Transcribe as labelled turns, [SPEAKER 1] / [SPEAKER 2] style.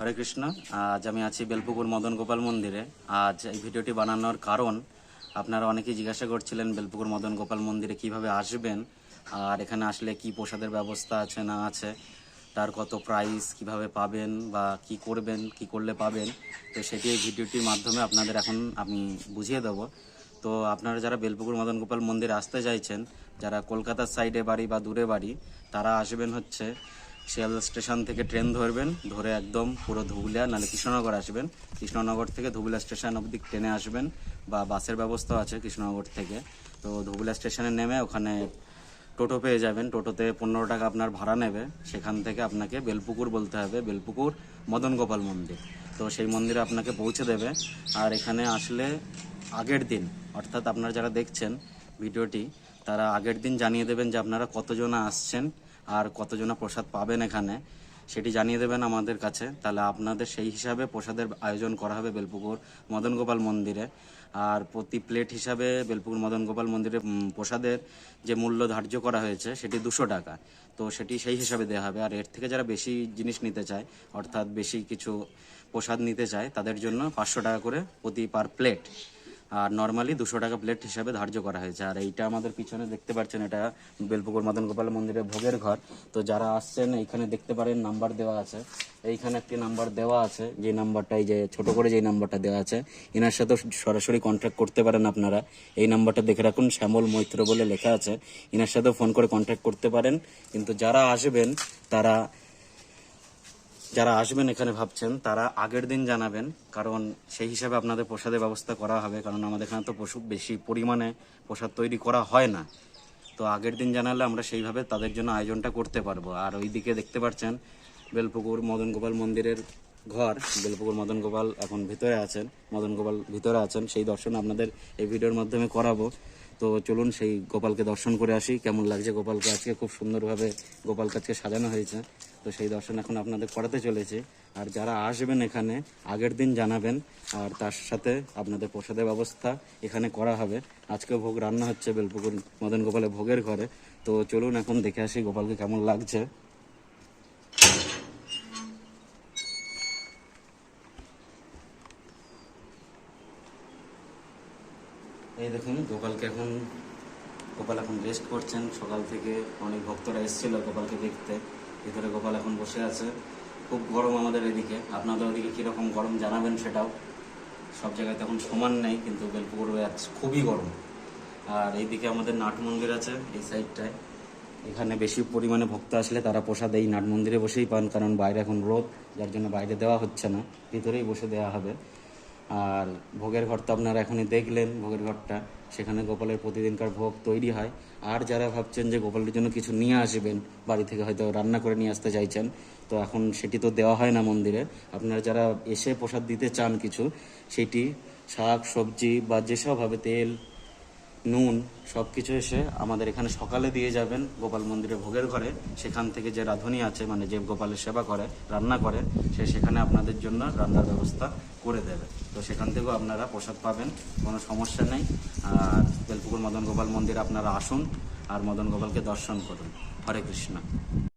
[SPEAKER 1] হরে কৃষ্ণ। আজ আমি আছি বেলপুকুর মদন গোপাল মন্দিরে। আজ এই ভিডিওটি বানানোর কারণ, আপনারা অনেকেই জিজ্ঞাসা করছিলেন বেলপুকুর মদন গোপাল মন্দিরে কিভাবে আসবেন, আর এখানে আসলে কি প্রসাদের ব্যবস্থা আছে না আছে, তার কত প্রাইস, কিভাবে পাবেন বা কি করবেন, কি করলে পাবেন। তো সেটি এই ভিডিওটির মাধ্যমে আপনাদের এখন আমি বুঝিয়ে দেবো। তো আপনারা যারা বেলপুকুর মদন গোপাল মন্দিরে আসতে চাইছেন, যারা কলকাতার সাইডে বাড়ি বা দূরে বাড়ি, তারা আসবেন হচ্ছে শিয়ালদা স্টেশন থেকে ট্রেন ধরবেন, ধরে একদম পুরো ধুবুলিয়া নাহলে কৃষ্ণনগর আসবেন। কৃষ্ণনগর থেকে ধুবুলিয়া স্টেশন অবধি ট্রেনে আসবেন বা বাসের ব্যবস্থা আছে কৃষ্ণনগর থেকে। তো ধুবুলিয়া স্টেশনে নেমে ওখানে টোটো পেয়ে যাবেন। টোটোতে 15 টাকা আপনার ভাড়া নেবে। সেখান থেকে আপনাকে বেলপুকুর বলতে হবে, বেলপুকুর মদন গোপাল মন্দির। তো সেই মন্দিরে আপনাকে পৌঁছে দেবে। আর এখানে আসলে আগের দিন, অর্থাৎ আপনারা যারা দেখছেন ভিডিওটি, তারা আগের দিন জানিয়ে দেবেন যে আপনারা কতজনা আসছেন আর কতজনা প্রসাদ পাবেন এখানে, সেটি জানিয়ে দেবেন আমাদের কাছে। তাহলে আপনাদের সেই হিসাবে প্রসাদের আয়োজন করা হবে বেলপুকুর মদন গোপাল মন্দিরে। আর প্রতি প্লেট হিসাবে বেলপুকুর মদন গোপাল মন্দিরে প্রসাদের যে মূল্য ধার্য করা হয়েছে সেটি 200 টাকা। তো সেটি সেই হিসাবে দেওয়া হবে। আর এর থেকে যারা বেশি জিনিস নিতে চায়, অর্থাৎ বেশি কিছু প্রসাদ নিতে চায়, তাদের জন্য 500 টাকা করে প্রতি পার প্লেট। আর নর্মালি 200 টাকা প্লেট হিসাবে ধার্য করা হয়েছে। আর এইটা আমাদের পিছনে দেখতে পাচ্ছেন, এটা বেলপুকুর মদন গোপাল মন্দিরের ভোগের ঘর। তো যারা আসছেন এইখানে দেখতে পারেন নাম্বার দেওয়া আছে, এইখানে একটি নাম্বার দেওয়া আছে, যে নাম্বারটা এই যে ছোট করে যেই নাম্বারটা দেওয়া আছে, এনার সাথে সরাসরি কন্ট্যাক্ট করতে পারেন আপনারা। এই নাম্বারটা দেখে রাখুন, শ্যামল মৈত্র বলে লেখা আছে, এনার সাথেও ফোন করে কন্ট্যাক্ট করতে পারেন। কিন্তু যারা আসবেন এখানে ভাবছেন, তারা আগের দিন জানাবেন, কারণ সেই হিসাবে আপনাদের প্রসাদের ব্যবস্থা করা হবে। কারণ আমাদের এখানে তো বেশি পরিমাণে প্রসাদ তৈরি করা হয় না। তো আগের দিন জানালে আমরা সেইভাবে তাদের জন্য আয়োজনটা করতে পারবো। আর ওইদিকে দেখতে পাচ্ছেন বেলপুকুর মদন গোপাল মন্দিরের ঘর। বেলপুকুর মদন গোপাল এখন ভিতরে আছেন, মদন গোপাল ভিতরে আছেন, সেই দর্শন আপনাদের এই ভিডিওর মাধ্যমে করাবো। তো চলুন সেই গোপালকে দর্শন করে আসি। কেমন লাগছে গোপালকে, আজকে খুব সুন্দরভাবে গোপালকে আজকে সাজানো হয়েছে। তো সেই দর্শন এখন আপনাদের করাতে চলেছে। আর যারা আসবেন এখানে আগের দিন জানাবেন, আর তার সাথে আপনাদের প্রসাদের ব্যবস্থা এখানে করা হবে। আজকে ভোগ রান্না হচ্ছে বেলপুকুর মদন গোপালের ভোগের ঘরে। তো চলুন এখন দেখে আসি গোপালকে কেমন লাগছে। এই দেখুন গোপাল এখন রেস্ট করছেন। সকাল থেকে অনেক ভক্তরা এসেছিল গোপালকে দেখতে। ভিতরে গোপাল এখন বসে আছে। খুব গরম আমাদের এদিকে, আপনাদের ওদিকে কীরকম গরম জানাবেন সেটাও। সব জায়গায় তখন সমান নেই, কিন্তু বেলপুকুরে খুবই গরম। আর এইদিকে আমাদের নাট মন্দির আছে এই সাইডটায়। এখানে বেশি পরিমাণে ভক্ত আসলে তারা প্রসাদ এই নাট মন্দিরে বসেই পান, কারণ বাইরে এখন রোদ, যার জন্য বাইরে দেওয়া হচ্ছে না, ভিতরেই বসে দেওয়া হবে। আর ভোগের ঘর তো আপনারা এখনই দেখলেন, ভোগের ঘরটা, সেখানে গোপালের প্রতিদিনকার ভোগ তৈরি হয়। আর যারা ভাবছেন যে গোপালের জন্য কিছু নিয়ে আসবেন, বাড়ি থেকে হয়তো রান্না করে নিয়ে আসতে চাইছেন, তো এখন সেটি তো দেওয়া হয় না মন্দিরে। আপনারা যারা এসে প্রসাদ দিতে চান কিছু, সেটি শাক সবজি বা যেসবভাবে তেল নুন সব কিছু এসে আমাদের এখানে সকালে দিয়ে যাবেন গোপাল মন্দিরে ভোগের ঘরে। সেখান থেকে যে রাঁধুনি আছে, মানে যে গোপালের সেবা করে, রান্না করে, সেখানে আপনাদের জন্য রান্নার ব্যবস্থা করে দেবে। তো সেখান থেকেও আপনারা প্রসাদ পাবেন, কোনো সমস্যা নেই। আর বেলপুকুর মদন গোপাল মন্দিরে আপনারা আসুন আর মদন গোপালকে দর্শন করুন। হরে কৃষ্ণ।